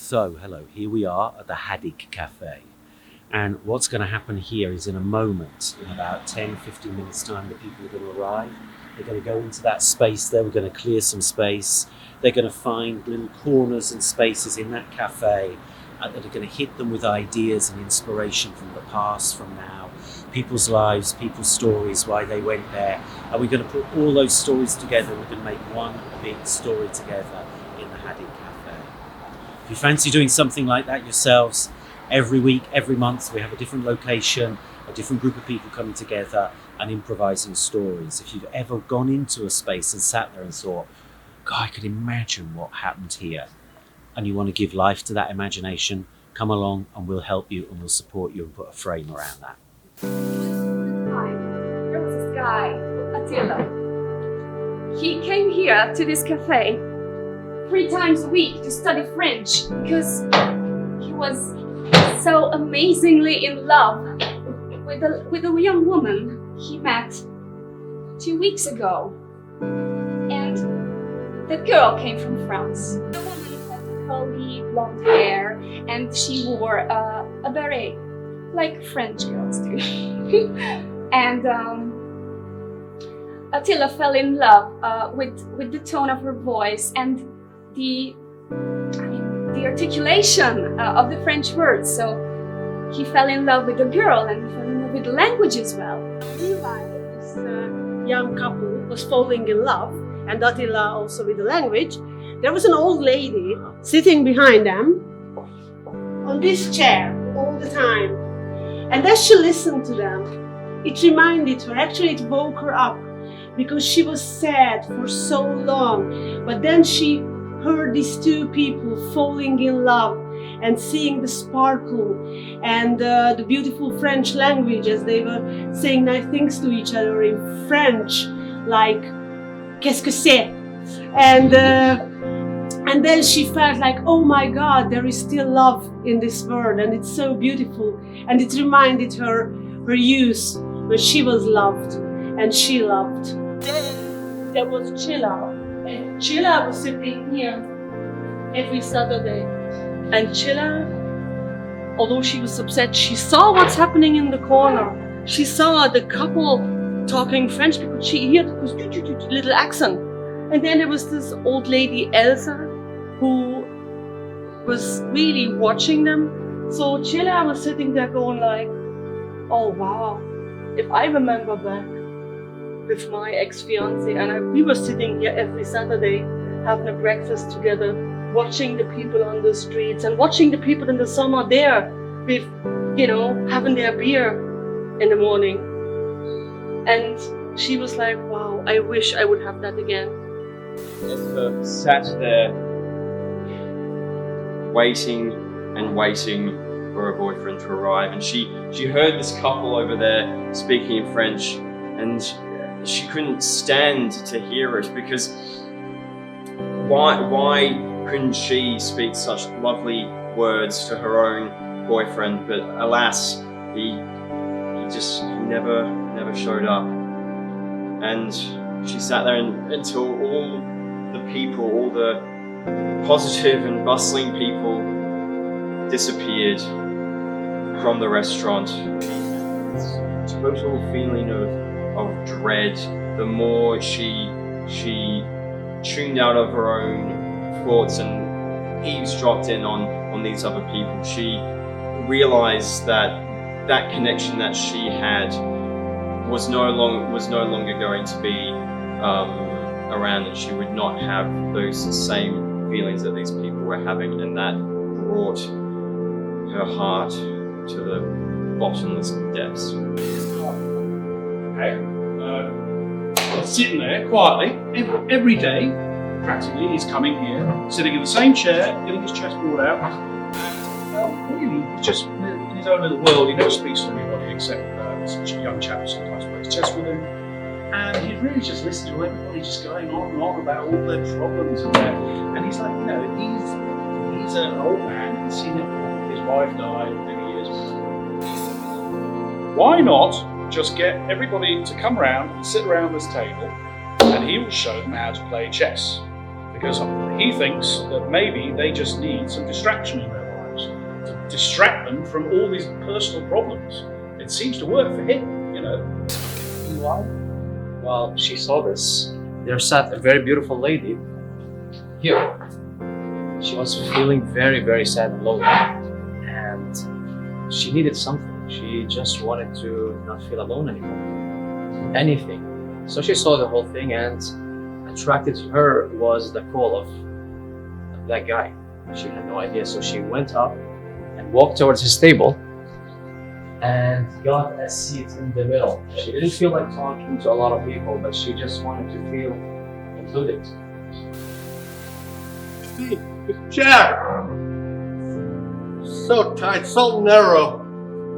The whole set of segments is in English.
So, hello, here we are at the Hadik Cafe. And what's going to happen here is in a moment, in about 10-15 minutes time, the people are going to arrive. They're going to go into that space there. We're going to clear some space. They're going to find little corners and spaces in that cafe that are going to hit them with ideas and inspiration from the past, from now, people's lives, people's stories, why they went there. And we're going to put all those stories together. We're going to make one big story together in the Hadik Cafe. If you fancy doing something like that yourselves, every week, every month, we have a different location, a different group of people coming together and improvising stories. If you've ever gone into a space and sat there and thought, God, I could imagine what happened here, and you want to give life to that imagination, come along and we'll help you and we'll support you and put a frame around that. There was this guy, Attila. He came here to this cafe 3 times a week to study French because he was so amazingly in love with a young woman he met 2 weeks ago. And the girl came from France. The woman had curly blonde hair and she wore a beret, like French girls do. And Attila fell in love with the tone of her voice and the articulation of the French words. So he fell in love with the girl and fell in love with the language as well. Meanwhile, this young couple was falling in love, and Attila also with the language. There was an old lady sitting behind them on this chair all the time. And as she listened to them, it reminded her, actually it woke her up, because she was sad for so long. But then she heard these 2 people falling in love and seeing the sparkle and the beautiful French language as they were saying nice things to each other in French, like "Qu'est-ce que c'est?" And then she felt like, oh my God, there is still love in this world, and it's so beautiful. And it reminded her youth when she was loved and she loved. There was Chilla, and Chilla was sitting here every Saturday. And Chilla, although she was upset, she saw what's happening in the corner. She saw the couple talking French because she heard this little accent. And then there was this old lady, Elsa, who was really watching them. So Chilla was sitting there going like, oh wow, if I remember back with my ex-fiancé, and we were sitting here every Saturday having a breakfast together, watching the people on the streets and watching the people in the summer there with, having their beer in the morning. And she was like, wow, I wish I would have that again. Esther sat there waiting and waiting for her boyfriend to arrive, and she heard this couple over there speaking in French, and she couldn't stand to hear it, because why couldn't she speak such lovely words to her own boyfriend? But alas, he never showed up. And she sat there until all the people, all the positive and bustling people disappeared from the restaurant. This total feeling of dread. The more she tuned out of her own thoughts and eavesdropped in on these other people, she realized that connection that she had was no longer going to be around, and she would not have those same feelings that these people were having, and that brought her heart to the bottomless depths. Okay. Sitting there quietly every day, practically, he's coming here, sitting in the same chair, getting his chest brought out, and really just in his own little world. He never speaks to anybody except such a young chap who sometimes plays chess with him, and he'd really just listen to everybody just going on and on about all their problems and he's like, he's an old man, he's seen it all. His wife died many years ago. Why not just get everybody to come round and sit around this table, and he will show them how to play chess. because he thinks that maybe they just need some distraction in their lives to distract them from all these personal problems. It seems to work for him, you know. Meanwhile, while she saw this, there sat a very beautiful lady here. She was feeling very, very sad and lonely, and she needed something. She just wanted to not feel alone anymore. Anything. So she saw the whole thing, and attracted to her was the call of that guy. She had no idea, so she went up and walked towards his table and got a seat in the middle. She didn't feel like talking to a lot of people, but she just wanted to feel included. See, this chair! So tight, so narrow.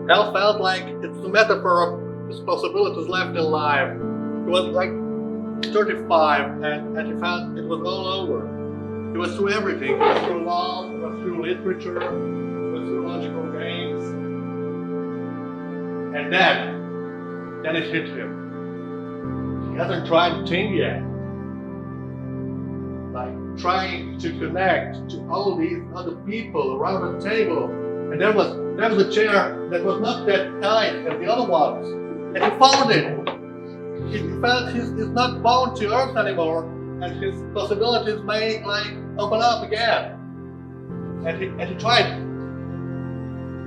I felt like it's a metaphor of his possibilities left in life. He was like 35 and he felt it was all over. He was through everything. He was through love, he was through literature, he was through logical games. And then it hit him. He hasn't tried a thing yet. Like trying to connect to all these other people around the table. And there was a chair that was not that tight as the other ones. And he found it. He felt he's not bound to Earth anymore, and his possibilities may like open up again. And he tried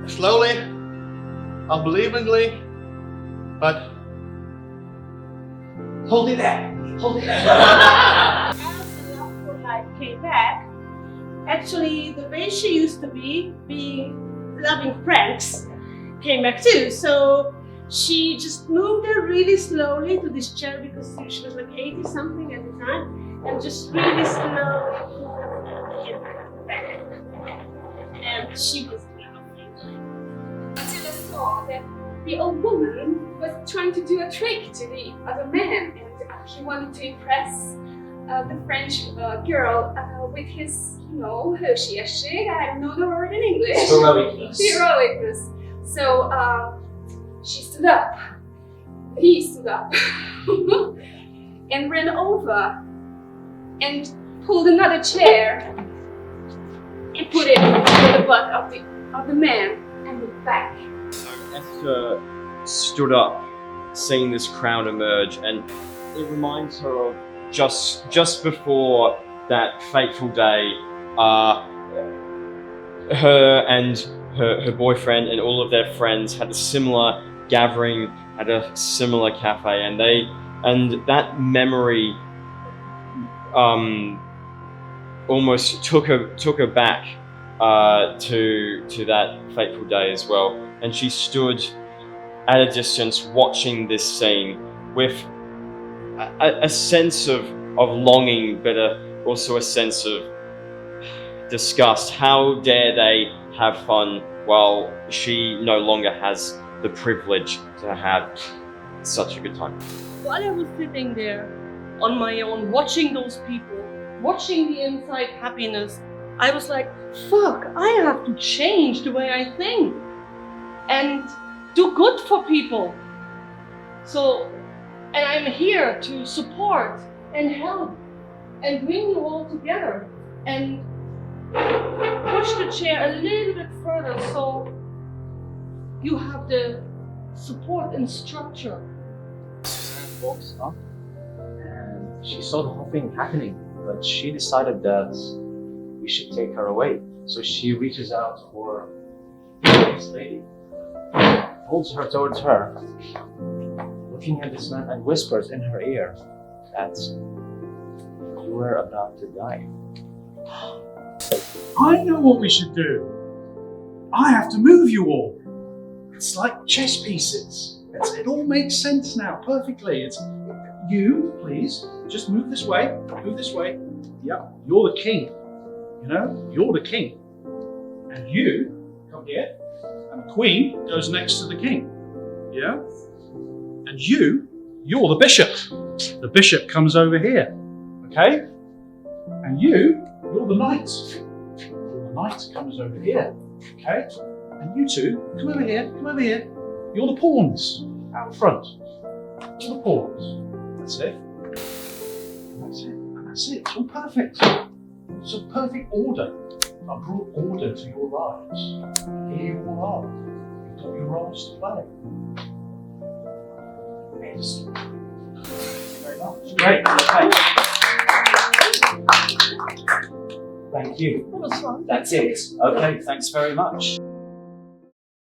slowly, unbelievingly, but hold it there, hold it there. As the love for life came back, actually the way she used to be, being loving pranks, came back too. So she just moved her really slowly to this chair because she was like 80 something at the time, and just really slowly came back. And she was laughing. Until I saw that the old woman was trying to do a trick to the other man, and he wanted to impress the French girl with his, hösiesség. I don't know the word in English. Heroicness. So she stood up. He stood up and ran over and pulled another chair and put it in the butt of the man and looked back. Esther stood up, seeing this crowd emerge, and it reminds her of just before that fateful day, her and her boyfriend and all of their friends had a similar gathering at a similar cafe, and that memory almost took her back to that fateful day as well. And she stood at a distance watching this scene with a sense of longing, but also a sense of disgust. How dare they have fun while she no longer has the privilege to have such a good time. While I was sitting there on my own, watching those people, watching the inside happiness, I was like, fuck, I have to change the way I think and do good for people. So, and I'm here to support and help and bring you all together and push the chair a little bit further so you have the support and structure. Suzanne walks up and she saw the whole thing happening, but she decided that we should take her away. So she reaches out for this lady, holds her towards her, looking at this man, and whispers in her ear that you were about to die. I know what we should do. I have to move you all. It's like chess pieces. It all makes sense now, perfectly. It's you, please, just move this way, move this way. Yeah, you're the king. You're the king. And you come here, and the queen goes next to the king. Yeah? And you're the bishop. The bishop comes over here. Okay? And you're the knight. The knight comes over here. Okay? And you two, come over here, come over here. You're the pawns out front. You're the pawns. That's it. And that's it. And that's it. It's all perfect. some perfect order. I brought order to your lives. Here you all are. You've got your roles to play. Excellent. Thank you very much. Great. Okay. Thank you. That was fun. That's it. Okay, thanks very much.